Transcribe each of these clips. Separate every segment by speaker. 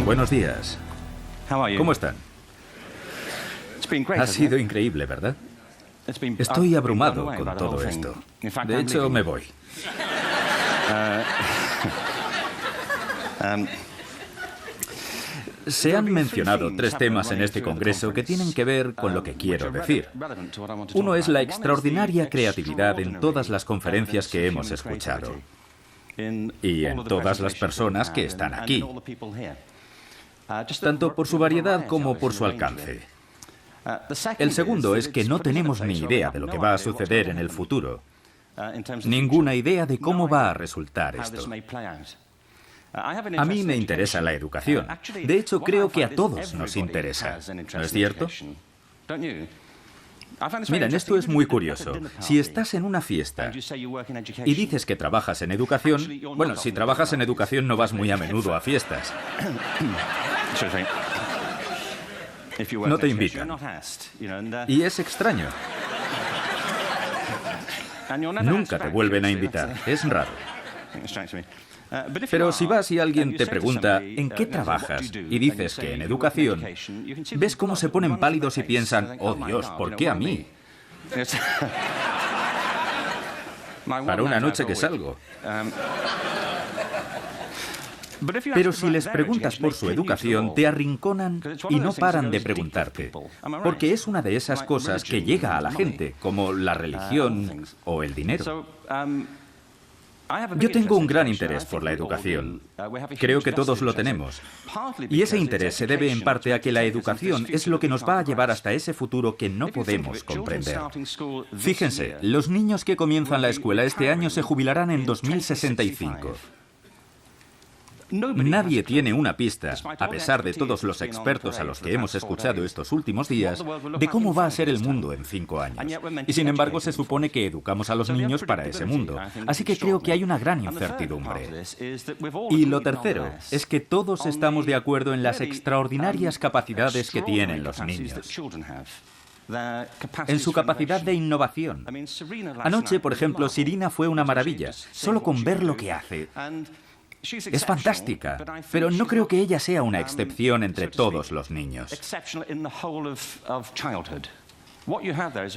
Speaker 1: Buenos días. ¿Cómo están? Ha sido increíble, ¿verdad? Estoy abrumado con todo esto. De hecho, me voy. Se han mencionado 3 temas en este congreso que tienen que ver con lo que quiero decir. Uno es la extraordinaria creatividad en todas las conferencias que hemos escuchado y en todas las personas que están aquí, tanto por su variedad como por su alcance. El segundo es que no tenemos ni idea de lo que va a suceder en el futuro, ninguna idea de cómo va a resultar esto. A mí me interesa la educación. De hecho, creo que a todos nos interesa. ¿No es cierto? Miren, esto es muy curioso. Si estás en una fiesta y dices que trabajas en educación, bueno, si trabajas en educación no vas muy a menudo a fiestas. No te invitan. Y es extraño. Nunca te vuelven a invitar. Es raro. Pero si vas y alguien te pregunta ¿en qué trabajas? Y dices que en educación, ves cómo se ponen pálidos y piensan, oh Dios, ¿por qué a mí? Para una noche que salgo. Pero si les preguntas por su educación, te arrinconan y no paran de preguntarte. Porque es una de esas cosas que llega a la gente, como la religión o el dinero. Yo tengo un gran interés por la educación. Creo que todos lo tenemos. Y ese interés se debe en parte a que la educación es lo que nos va a llevar hasta ese futuro que no podemos comprender. Fíjense, los niños que comienzan la escuela este año se jubilarán en 2065. Nadie tiene una pista, a pesar de todos los expertos a los que hemos escuchado estos últimos días, de cómo va a ser el mundo en 5 años. Y sin embargo, se supone que educamos a los niños para ese mundo. Así que creo que hay una gran incertidumbre. Y lo tercero es que todos estamos de acuerdo en las extraordinarias capacidades que tienen los niños. En su capacidad de innovación. Anoche, por ejemplo, Serena fue una maravilla, solo con ver lo que hace. Es fantástica, pero no creo que ella sea una excepción entre todos los niños.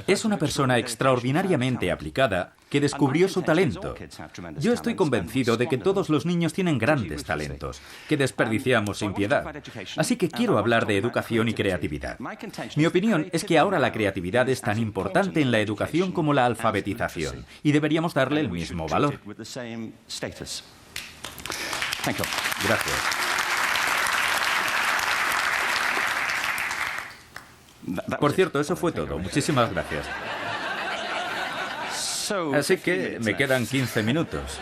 Speaker 1: Es una persona extraordinariamente aplicada que descubrió su talento. Yo estoy convencido de que todos los niños tienen grandes talentos, que desperdiciamos sin piedad. Así que quiero hablar de educación y creatividad. Mi opinión es que ahora la creatividad es tan importante en la educación como la alfabetización, y deberíamos darle el mismo valor. Gracias. Por cierto, eso fue todo. Muchísimas gracias. Así que me quedan 15 minutos.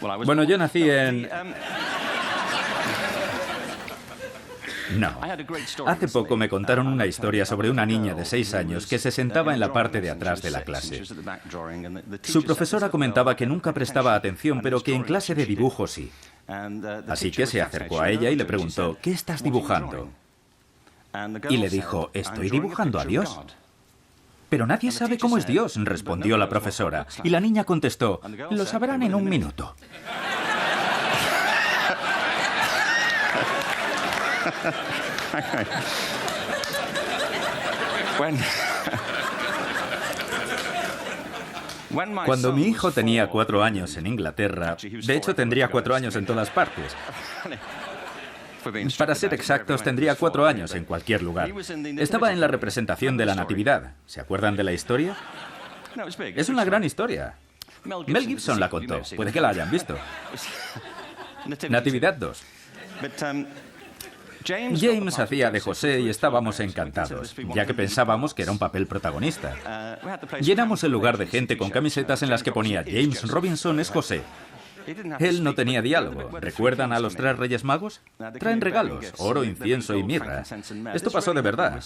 Speaker 1: Bueno, yo nací en... No. Hace poco me contaron una historia sobre una niña de 6 años que se sentaba en la parte de atrás de la clase. Su profesora comentaba que nunca prestaba atención, pero que en clase de dibujo sí. Así que se acercó a ella y le preguntó, ¿qué estás dibujando? Y le dijo, estoy dibujando a Dios. Pero nadie sabe cómo es Dios, respondió la profesora. Y la niña contestó, lo sabrán en un minuto. Cuando mi hijo tenía 4 años en Inglaterra, de hecho tendría 4 años en todas partes. Para ser exactos, tendría 4 años en cualquier lugar. Estaba en la representación de la Natividad. ¿Se acuerdan de la historia? Es una gran historia. Mel Gibson la contó. Puede que la hayan visto. Natividad 2. James hacía de José y estábamos encantados, ya que pensábamos que era un papel protagonista. Llenamos el lugar de gente con camisetas en las que ponía James Robinson es José. Él no tenía diálogo. ¿Recuerdan a los 3 Reyes Magos? Traen regalos, oro, incienso y mirra. Esto pasó de verdad.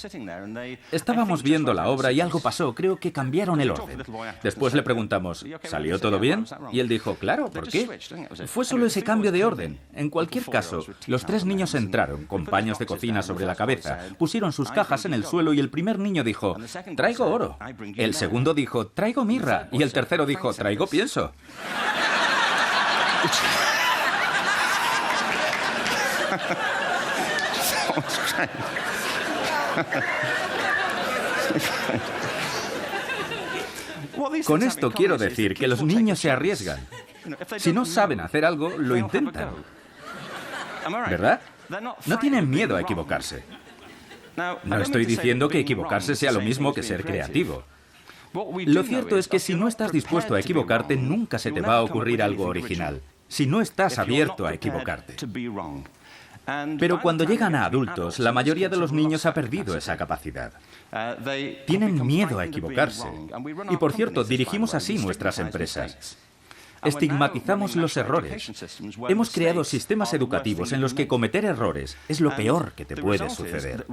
Speaker 1: Estábamos viendo la obra y algo pasó. Creo que cambiaron el orden. Después le preguntamos, ¿salió todo bien? Y él dijo, claro, ¿por qué? Fue solo ese cambio de orden. En cualquier caso, los 3 niños entraron con paños de cocina sobre la cabeza, pusieron sus cajas en el suelo y el primer niño dijo, traigo oro. El segundo dijo, traigo mirra. Y el tercero dijo, traigo pienso. Con esto quiero decir que los niños se arriesgan. Si no saben hacer algo, lo intentan. ¿Verdad? No tienen miedo a equivocarse. No estoy diciendo que equivocarse sea lo mismo que ser creativo. Lo cierto es que si no estás dispuesto a equivocarte, nunca se te va a ocurrir algo original. Si no estás abierto a equivocarte. Pero cuando llegan a adultos, la mayoría de los niños ha perdido esa capacidad. Tienen miedo a equivocarse. Y por cierto, dirigimos así nuestras empresas. Estigmatizamos los errores. Hemos creado sistemas educativos en los que cometer errores es lo peor que te puede suceder.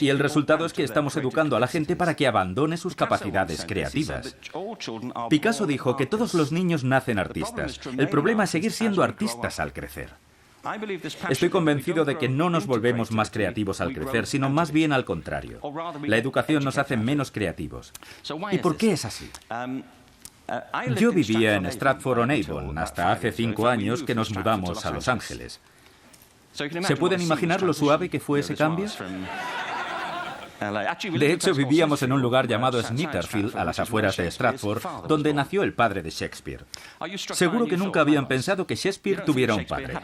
Speaker 1: Y el resultado es que estamos educando a la gente para que abandone sus capacidades creativas. Picasso dijo que todos los niños nacen artistas. El problema es seguir siendo artistas al crecer. Estoy convencido de que no nos volvemos más creativos al crecer, sino más bien al contrario. La educación nos hace menos creativos. ¿Y por qué es así? Yo vivía en Stratford-on-Avon hasta hace 5 años que nos mudamos a Los Ángeles. ¿Se pueden imaginar lo suave que fue ese cambio? De hecho, vivíamos en un lugar llamado Snitterfield, a las afueras de Stratford, donde nació el padre de Shakespeare. Seguro que nunca habían pensado que Shakespeare tuviera un padre.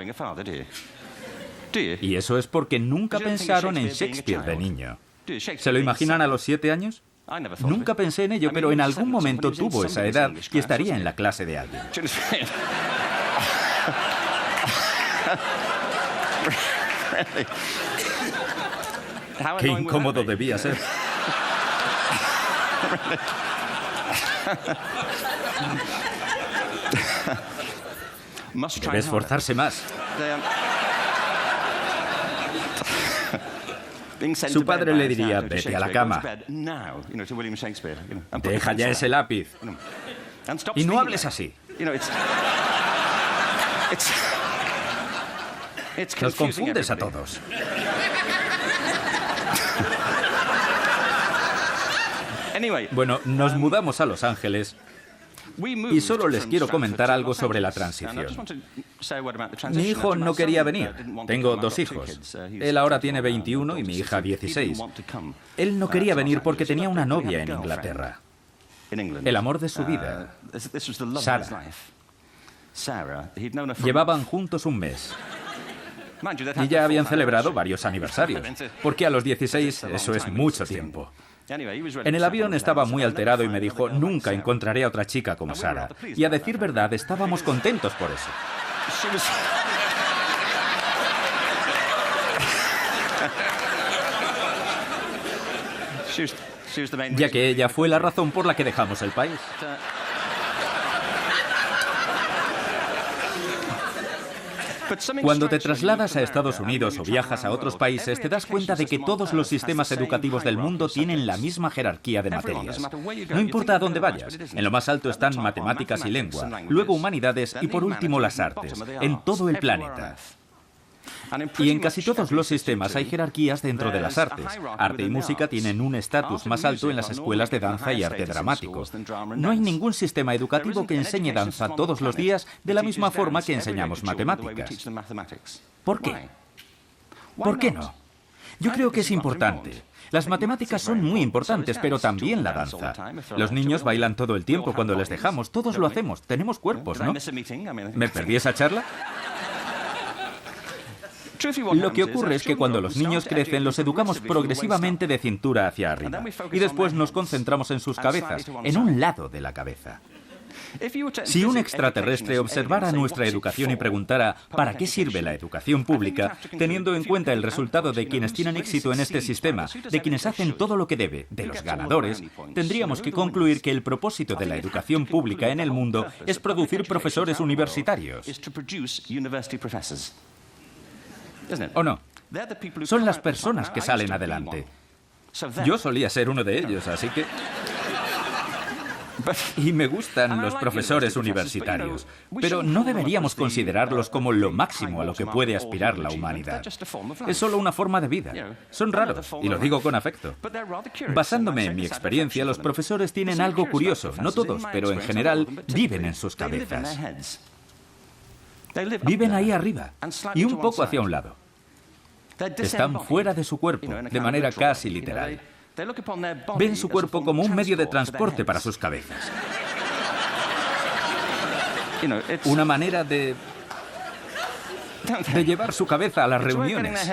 Speaker 1: Y eso es porque nunca pensaron en Shakespeare de niño. ¿Se lo imaginan a los 7 años? Nunca pensé en ello, pero en algún momento tuvo esa edad y estaría en la clase de alguien. Qué incómodo debía ser. Debe esforzarse más. Su padre le diría, vete a la cama. Deja ya ese lápiz. Y no hables así. Nos confundes a todos. Bueno, nos mudamos a Los Ángeles y solo les quiero comentar algo sobre la transición. Mi hijo no quería venir. Tengo 2 hijos. Él ahora tiene 21 y mi hija 16. Él no quería venir porque tenía una novia en Inglaterra. El amor de su vida, Sarah. Llevaban juntos un mes. Y ya habían celebrado varios aniversarios, porque a los 16 eso es mucho tiempo. En el avión estaba muy alterado y me dijo, nunca encontraré a otra chica como Sarah. Y a decir verdad, estábamos contentos por eso. Ya que ella fue la razón por la que dejamos el país. Cuando te trasladas a Estados Unidos o viajas a otros países, te das cuenta de que todos los sistemas educativos del mundo tienen la misma jerarquía de materias. No importa a dónde vayas, en lo más alto están matemáticas y lengua, luego humanidades y por último las artes, en todo el planeta. Y en casi todos los sistemas hay jerarquías dentro de las artes. Arte y música tienen un estatus más alto en las escuelas de danza y arte dramático. No hay ningún sistema educativo que enseñe danza todos los días de la misma forma que enseñamos matemáticas. ¿Por qué? ¿Por qué no? Yo creo que es importante. Las matemáticas son muy importantes, pero también la danza. Los niños bailan todo el tiempo cuando les dejamos. Todos lo hacemos. Tenemos cuerpos, ¿no? ¿Me perdí esa charla? Lo que ocurre es que cuando los niños crecen, los educamos progresivamente de cintura hacia arriba. Y después nos concentramos en sus cabezas, en un lado de la cabeza. Si un extraterrestre observara nuestra educación y preguntara ¿para qué sirve la educación pública?, teniendo en cuenta el resultado de quienes tienen éxito en este sistema, de quienes hacen todo lo que debe, de los ganadores, tendríamos que concluir que el propósito de la educación pública en el mundo es producir profesores universitarios. ¿O no? Son las personas que salen adelante. Yo solía ser uno de ellos, así que... Y me gustan los profesores universitarios, pero no deberíamos considerarlos como lo máximo a lo que puede aspirar la humanidad. Es solo una forma de vida. Son raros, y lo digo con afecto. Basándome en mi experiencia, los profesores tienen algo curioso. No todos, pero en general viven en sus cabezas. Viven ahí arriba y un poco hacia un lado. Están fuera de su cuerpo, de manera casi literal. Ven su cuerpo como un medio de transporte para sus cabezas. Una manera de llevar su cabeza a las reuniones.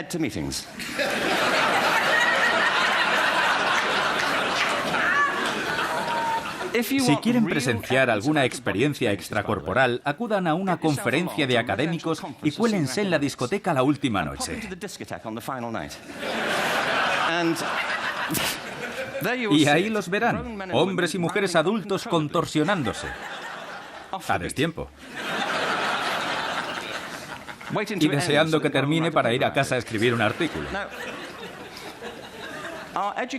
Speaker 1: Si quieren presenciar alguna experiencia extracorporal, acudan a una conferencia de académicos y cuélense en la discoteca la última noche. Y ahí los verán, hombres y mujeres adultos contorsionándose. A destiempo. Y deseando que termine para ir a casa a escribir un artículo.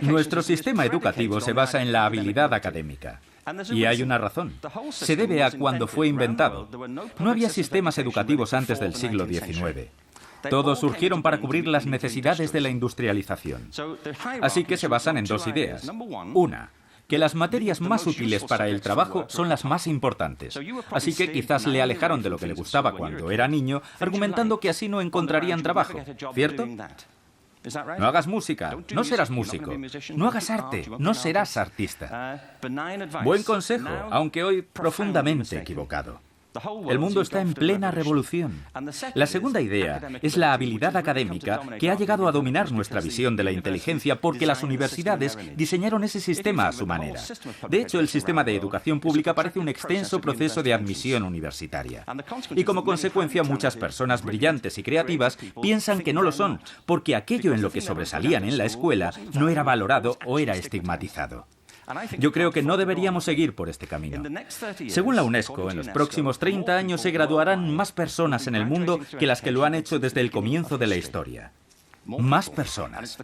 Speaker 1: Nuestro sistema educativo se basa en la habilidad académica. Y hay una razón. Se debe a cuando fue inventado. No había sistemas educativos antes del siglo XIX. Todos surgieron para cubrir las necesidades de la industrialización. Así que se basan en dos ideas. Una, que las materias más útiles para el trabajo son las más importantes. Así que quizás le alejaron de lo que le gustaba cuando era niño, argumentando que así no encontrarían trabajo, ¿cierto? No hagas música, no serás músico. No hagas arte, no serás artista. Buen consejo, aunque hoy profundamente equivocado. El mundo está en plena revolución. La segunda idea es la habilidad académica que ha llegado a dominar nuestra visión de la inteligencia porque las universidades diseñaron ese sistema a su manera. De hecho, el sistema de educación pública parece un extenso proceso de admisión universitaria. Y como consecuencia, muchas personas brillantes y creativas piensan que no lo son, porque aquello en lo que sobresalían en la escuela no era valorado o era estigmatizado. Yo creo que no deberíamos seguir por este camino. Según la UNESCO, en los próximos 30 años se graduarán más personas en el mundo que las que lo han hecho desde el comienzo de la historia. Más personas.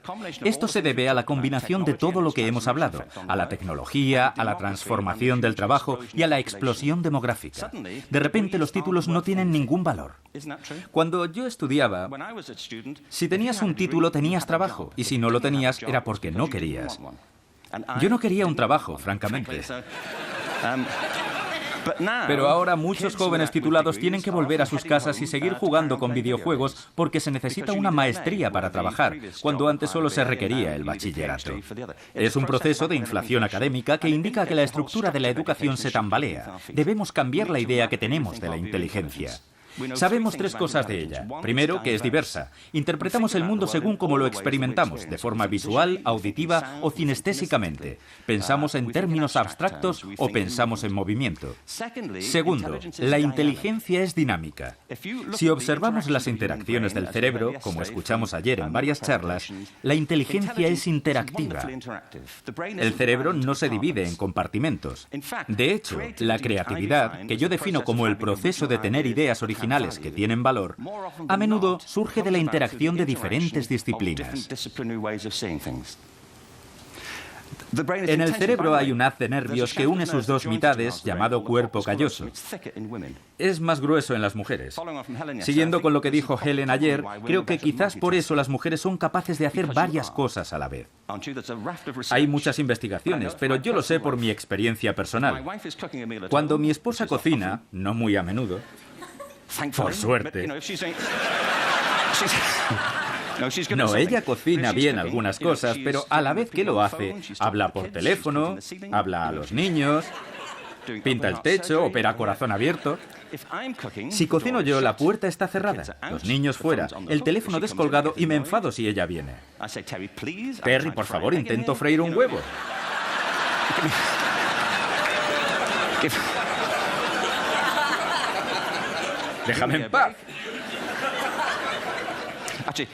Speaker 1: Esto se debe a la combinación de todo lo que hemos hablado, a la tecnología, a la transformación del trabajo y a la explosión demográfica. De repente los títulos no tienen ningún valor. Cuando yo estudiaba, si tenías un título tenías trabajo, y si no lo tenías era porque no querías. Yo no quería un trabajo, francamente. Pero ahora muchos jóvenes titulados tienen que volver a sus casas y seguir jugando con videojuegos porque se necesita una maestría para trabajar, cuando antes solo se requería el bachillerato. Es un proceso de inflación académica que indica que la estructura de la educación se tambalea. Debemos cambiar la idea que tenemos de la inteligencia. Sabemos tres cosas de ella. Primero, que es diversa. Interpretamos el mundo según como lo experimentamos, de forma visual, auditiva o cinestésicamente. Pensamos en términos abstractos o pensamos en movimiento. Segundo, la inteligencia es dinámica. Si observamos las interacciones del cerebro, como escuchamos ayer en varias charlas, la inteligencia es interactiva. El cerebro no se divide en compartimentos. De hecho, la creatividad, que yo defino como el proceso de tener ideas originales que tienen valor, a menudo surge de la interacción de diferentes disciplinas. En el cerebro hay un haz de nervios que une sus dos mitades, llamado cuerpo calloso. Es más grueso en las mujeres. Siguiendo con lo que dijo Helen ayer, creo que quizás por eso las mujeres son capaces de hacer varias cosas a la vez. Hay muchas investigaciones, pero yo lo sé por mi experiencia personal. Cuando mi esposa cocina, no muy a menudo, por suerte. No, ella cocina bien algunas cosas, pero a la vez que lo hace, habla por teléfono, habla a los niños, pinta el techo, opera a corazón abierto. Si cocino yo, la puerta está cerrada, los niños fuera, el teléfono descolgado y me enfado si ella viene. Terry, por favor, intento freír un huevo. ¡Déjame en paz!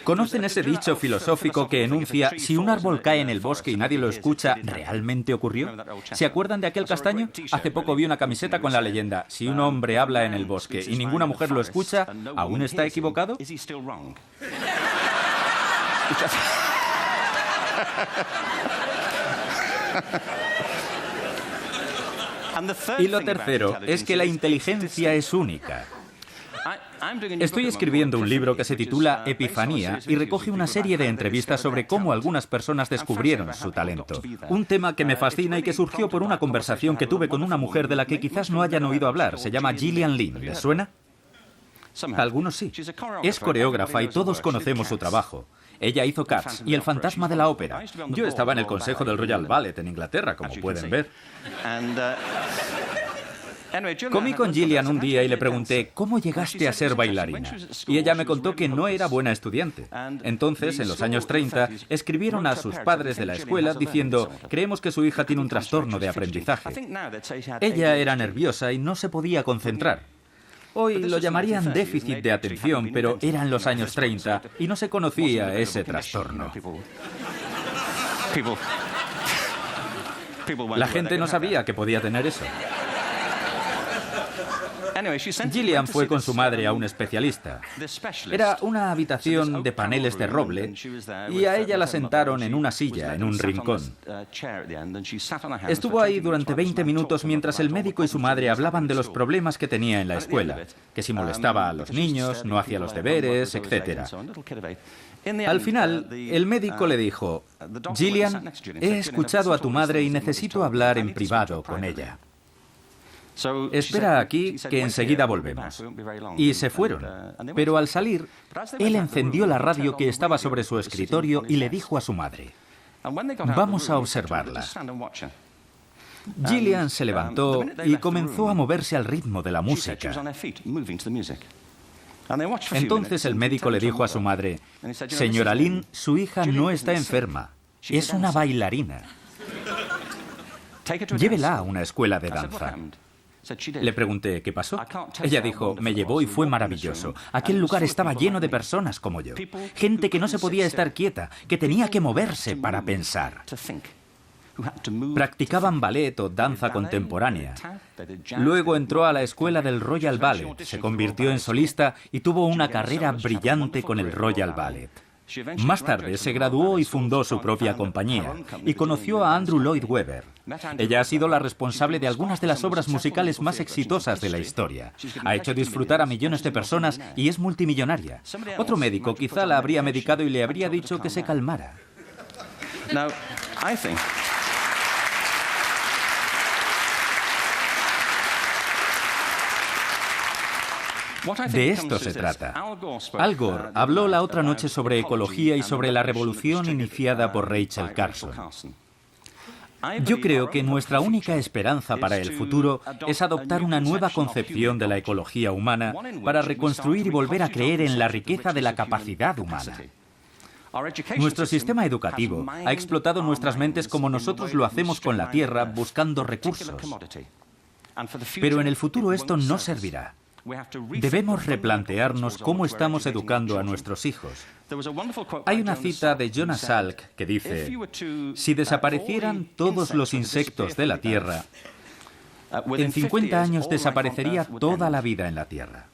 Speaker 1: ¿Conocen ese dicho filosófico que enuncia si un árbol cae en el bosque y nadie lo escucha, ¿realmente ocurrió? ¿Se acuerdan de aquel castaño? Hace poco vi una camiseta con la leyenda: si un hombre habla en el bosque y ninguna mujer lo escucha, ¿aún está equivocado? Y lo tercero es que la inteligencia es única. Estoy escribiendo un libro que se titula Epifanía y recoge una serie de entrevistas sobre cómo algunas personas descubrieron su talento. Un tema que me fascina y que surgió por una conversación que tuve con una mujer de la que quizás no hayan oído hablar. Se llama Gillian Lynn. ¿Les suena? Algunos sí. Es coreógrafa y todos conocemos su trabajo. Ella hizo Cats y El fantasma de la ópera. Yo estaba en el consejo del Royal Ballet en Inglaterra, como pueden ver. Comí con Gillian un día y le pregunté, ¿cómo llegaste a ser bailarina? Y ella me contó que no era buena estudiante. Entonces, en los años 30, escribieron a sus padres de la escuela diciendo, creemos que su hija tiene un trastorno de aprendizaje. Ella era nerviosa y no se podía concentrar. Hoy lo llamarían déficit de atención, pero eran los años 30 y no se conocía ese trastorno. La gente no sabía que podía tener eso. Gillian fue con su madre a un especialista. Era una habitación de paneles de roble y a ella la sentaron en una silla, en un rincón. Estuvo ahí durante 20 minutos mientras el médico y su madre hablaban de los problemas que tenía en la escuela, que si molestaba a los niños, no hacía los deberes, etc. Al final, el médico le dijo, Gillian, he escuchado a tu madre y necesito hablar en privado con ella. Espera aquí, que enseguida volvemos. Y se fueron. Pero al salir, él encendió la radio que estaba sobre su escritorio y le dijo a su madre, vamos a observarla. Gillian se levantó y comenzó a moverse al ritmo de la música. Entonces el médico le dijo a su madre, señora Lynn, su hija no está enferma, es una bailarina. Llévela a una escuela de danza. Le pregunté, ¿qué pasó? Ella dijo, me llevó y fue maravilloso. Aquel lugar estaba lleno de personas como yo. Gente que no se podía estar quieta, que tenía que moverse para pensar. Practicaban ballet o danza contemporánea. Luego entró a la escuela del Royal Ballet, se convirtió en solista y tuvo una carrera brillante con el Royal Ballet. Más tarde se graduó y fundó su propia compañía y conoció a Andrew Lloyd Webber. Ella ha sido la responsable de algunas de las obras musicales más exitosas de la historia. Ha hecho disfrutar a millones de personas y es multimillonaria. Otro médico quizá la habría medicado y le habría dicho que se calmara. De esto se trata. Al Gore habló la otra noche sobre ecología y sobre la revolución iniciada por Rachel Carson. Yo creo que nuestra única esperanza para el futuro es adoptar una nueva concepción de la ecología humana para reconstruir y volver a creer en la riqueza de la capacidad humana. Nuestro sistema educativo ha explotado nuestras mentes como nosotros lo hacemos con la tierra, buscando recursos. Pero en el futuro esto no servirá. Debemos replantearnos cómo estamos educando a nuestros hijos. Hay una cita de Jonas Salk que dice, si desaparecieran todos los insectos de la Tierra, en 50 años desaparecería toda la vida en la Tierra.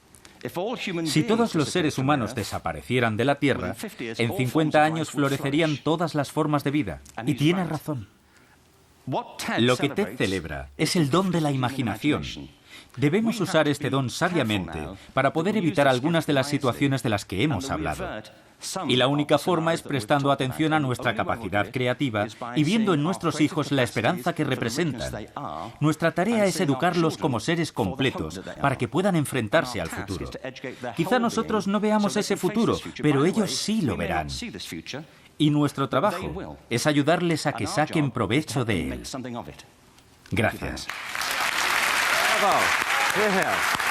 Speaker 1: Si todos los seres humanos desaparecieran de la Tierra, en 50 años florecerían todas las formas de vida. Y tiene razón. Lo que Ted celebra es el don de la imaginación. Debemos usar este don sabiamente para poder evitar algunas de las situaciones de las que hemos hablado. Y la única forma es prestando atención a nuestra capacidad creativa y viendo en nuestros hijos la esperanza que representan. Nuestra tarea es educarlos como seres completos para que puedan enfrentarse al futuro. Quizá nosotros no veamos ese futuro, pero ellos sí lo verán. Y nuestro trabajo es ayudarles a que saquen provecho de él. Gracias.
Speaker 2: Bravo. Good help.